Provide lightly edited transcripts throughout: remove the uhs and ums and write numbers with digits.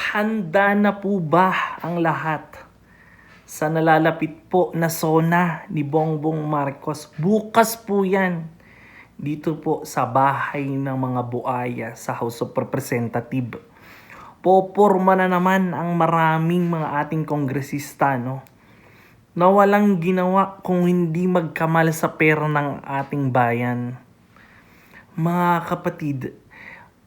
Handa na po ba ang lahat sa nalalapit po na SONA ni Bongbong Marcos? Bukas po yan dito po sa bahay ng mga buaya sa House of Representatives. Poporma na naman ang maraming mga ating kongresista, no? Na walang ginawa kung hindi magkamal sa pera ng ating bayan. Mga kapatid,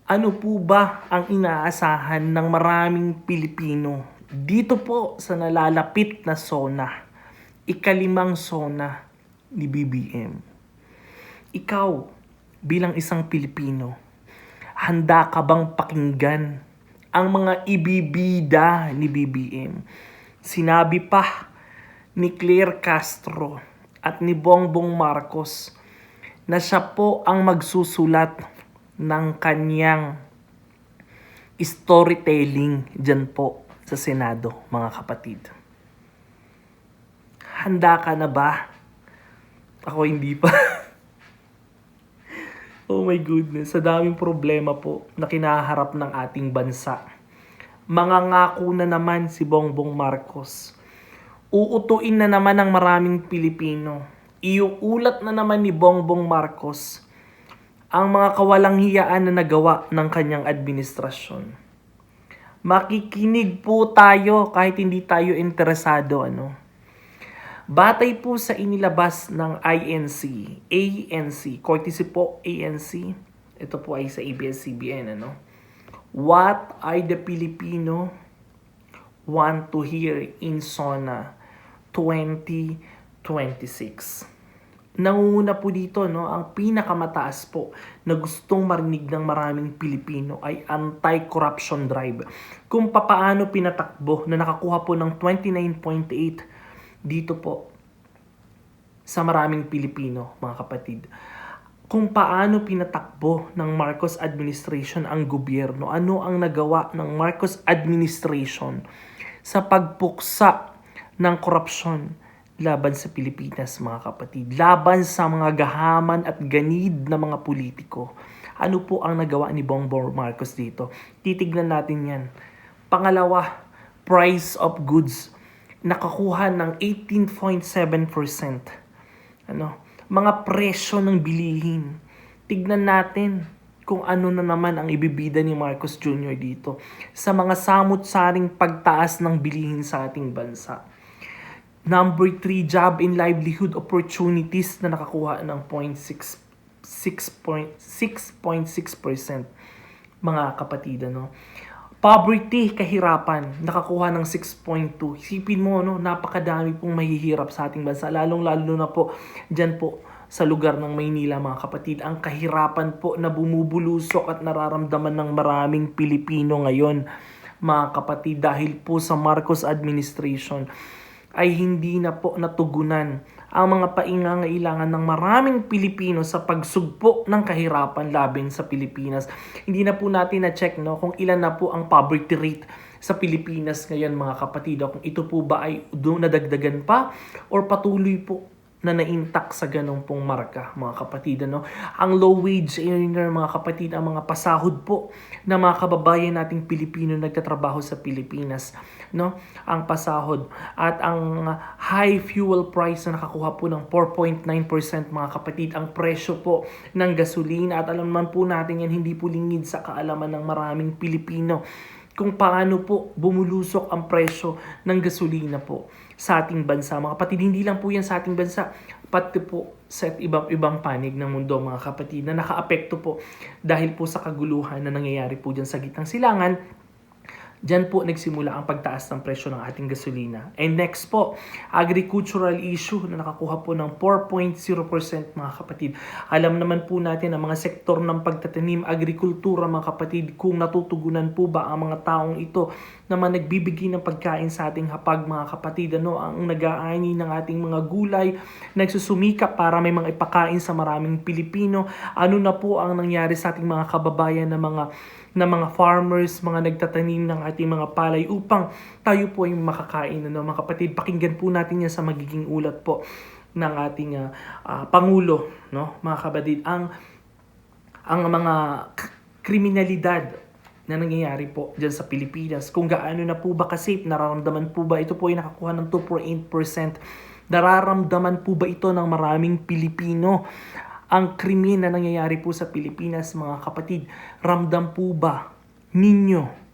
ano po ba ang inaasahan ng maraming Pilipino dito po sa nalalapit na SONA, ikalimang SONA ni BBM? Ikaw, bilang isang Pilipino, handa ka bang pakinggan ang mga ibibida ni BBM? Sinabi pa ni Claire Castro at ni Bongbong Marcos na siya po ang magsusulat ng kanyang storytelling dyan po sa Senado, mga kapatid. Handa ka na ba? Ako hindi pa. Oh my goodness, sa daming problema po na kinaharap ng ating bansa. Mangangako na naman si Bongbong Marcos. Uutuin na naman ng maraming Pilipino. Iuulat na naman ni Bongbong Marcos ang mga kawalang hiyaan na nagawa ng kanyang administrasyon. Makikinig po tayo kahit hindi tayo interesado, ano? Batay po sa inilabas ng ANC, courtesy po ANC, ito po ay sa ABS-CBN, ano? What are the Filipino want to hear in SONA 2026? Nangunguna po dito, no, ang pinakamataas po na gustong marinig ng maraming Pilipino ay anti-corruption drive. Kung papaano pinatakbo na nakakuha po ng 29.8 dito po sa maraming Pilipino, mga kapatid. Kung paano pinatakbo ng Marcos administration ang gobyerno, ano ang nagawa ng Marcos administration sa pagpuksa ng korupsyon laban sa Pilipinas, mga kapatid. Laban sa mga gahaman at ganid na mga politiko. Ano po ang nagawa ni Bongbong Marcos dito? Titignan natin yan. Pangalawa, price of goods. Nakakuha ng 18.7%. Mga presyo ng bilihin. Tignan natin kung ano na naman ang ibibida ni Marcos Jr. dito sa mga samut-saring pagtaas ng bilihin sa ating bansa. Number 3, job and livelihood opportunities na nakakuha ng 6.6%. Mga kapatid, ano? Poverty, kahirapan, nakakuha ng 6.2. Isipin mo, no, napakadami pong mahihirap sa ating bansa, lalong-lalo na po dyan po sa lugar ng Maynila, mga kapatid. Ang kahirapan po na bumubulusok at nararamdaman ng maraming Pilipino ngayon, mga kapatid, dahil po sa Marcos administration ay hindi na po natugunan ang mga paingangailangan ng maraming Pilipino sa pagsugpo ng kahirapan laban sa Pilipinas. Hindi na po natin na-check, no, kung ilan na po ang poverty rate sa Pilipinas ngayon, mga kapatid. Kung ito po ba ay doon nadagdagan pa or patuloy po na naintak sa ganong pong marka, mga kapatid, ano? Ang low wage earner, mga kapatid, ang mga pasahod po na mga kababayan nating Pilipino nagtatrabaho sa Pilipinas, no? Ang pasahod at ang high fuel price na nakakuha po ng 4.9%, mga kapatid, ang presyo po ng gasolina, at alam naman po natin yan, hindi po lingid sa kaalaman ng maraming Pilipino kung paano po bumulusok ang presyo ng gasolina po sa ating bansa, mga kapatid. Hindi lang po yan sa ating bansa, pati po sa ibang panig ng mundo, mga kapatid, na nakaapekto po dahil po sa kaguluhan na nangyayari po dyan sa gitnang silangan. Diyan po nagsimula ang pagtaas ng presyo ng ating gasolina. And next po, agricultural issue na nakakuha po ng 4.0%, mga kapatid. Alam naman po natin ang mga sektor ng pagtatanim, agrikultura, mga kapatid, kung natutugunan po ba ang mga taong ito na nagbibigay ng pagkain sa ating hapag, mga kapatid, ano ang nag-aani ng ating mga gulay, nagsusumikap para may mga ipakain sa maraming Pilipino. Ano na po ang nangyari sa ating mga kababayan na mga farmers, mga nagtatanim ng ating mga palay upang tayo po ay makakain, ano, mga kapatid. Pakinggan po natin yan sa magiging ulat po ng ating Pangulo, no, mga kapatid. Ang mga kriminalidad na nangyayari po dyan sa Pilipinas. Kung gaano na po ba kasi nararamdaman po ba ito po ay nakakuha ng 2.8%. Nararamdaman po ba ito ng maraming Pilipino? Ang krimen na nangyayari po sa Pilipinas, mga kapatid, ramdam po ba ninyo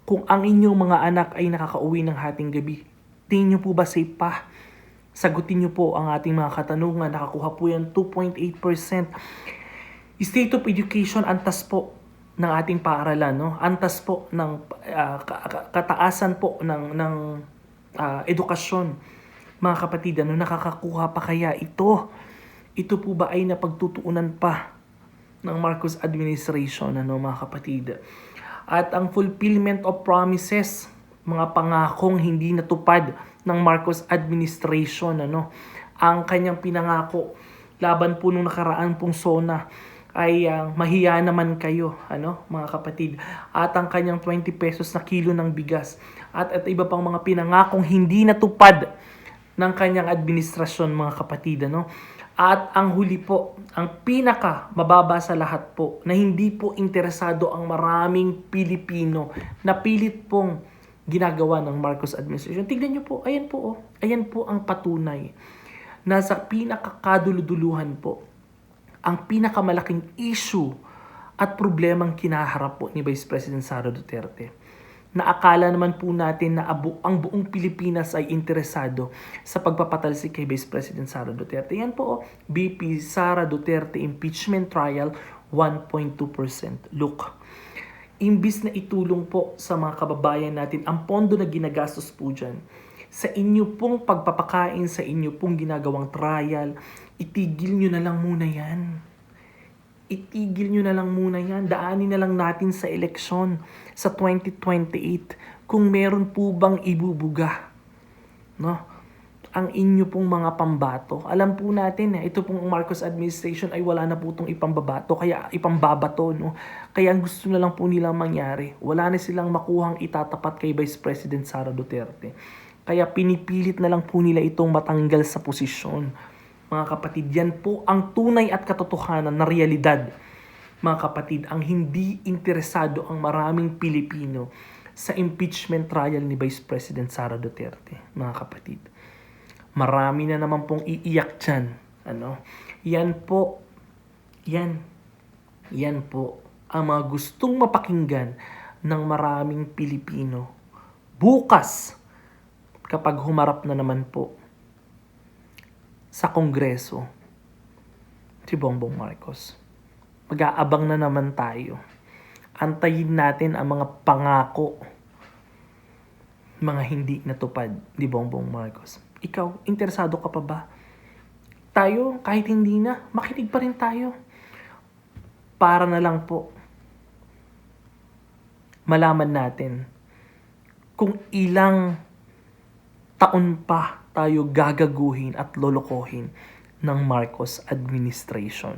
kung ang inyong mga anak ay nakakauwi ng hating gabi? Tingin nyo po ba safe pa? Sagutin nyo po ang ating mga katanungan. Nakakuha po yan 2.8%. State of education, antas po ng ating paaralan, no? Antas po ng kataasan po ng edukasyon. Mga kapatid, nakakakuha pa kaya ito? Ito po ba ay napagtutuunan pa ng Marcos administration, mga kapatid? At ang fulfillment of promises, mga pangakong hindi natupad ng Marcos administration, ang kanyang pinangako laban po nung nakaraan pong SONA ay mahiya naman kayo, mga kapatid. At ang kanyang 20 pesos na kilo ng bigas at iba pang mga pinangakong hindi natupad ng kanyang administrasyon, mga kapatid, At ang huli po, ang pinaka mababa sa lahat po, na hindi po interesado ang maraming Pilipino na pilit pong ginagawa ng Marcos administration. Tignan nyo po, ayan po, ayan po ang patunay. Nasa pinakakaduluduluhan po, ang pinakamalaking issue at problemang kinaharap po ni Vice President Sara Duterte. Naakala naman po natin na ang buong Pilipinas ay interesado sa pagpapatalsik kay Vice President Sara Duterte. Yan po, BP Sara Duterte impeachment trial, 1.2%. Look, imbis na itulong po sa mga kababayan natin ang pondo na ginagastos po dyan, sa inyo pong pagpapakain, sa inyo pong ginagawang trial, itigil nyo na lang muna yan. Itigil nyo na lang muna yan. Daanin na lang natin sa eleksyon sa 2028 kung meron po bang ibubuga, ang inyo pong mga pambato. Alam po natin, ito pong Marcos administration ay wala na po itong ipambabato, kaya ipambabato, Kaya ang gusto na lang po nilang mangyari, wala na silang makuhang itatapat kay Vice President Sara Duterte. Kaya pinipilit na lang po nila itong matanggal sa posisyon. Mga kapatid, yan po ang tunay at katotohanan na realidad. Mga kapatid, ang hindi interesado ang maraming Pilipino sa impeachment trial ni Vice President Sara Duterte. Mga kapatid, marami na naman pong iiyak dyan. Yan po ang mga gustong mapakinggan ng maraming Pilipino. Bukas, kapag humarap na naman po sa Kongreso si Bongbong Marcos, mag-aabang na naman tayo. Antayin natin ang mga pangako, mga hindi natupad ni Bongbong Marcos. Ikaw, interesado ka pa ba? Tayo, kahit hindi na, makinig pa rin tayo. Para na lang po malaman natin kung ilang taon pa tayo gagaguhin at lolokohin ng Marcos administration.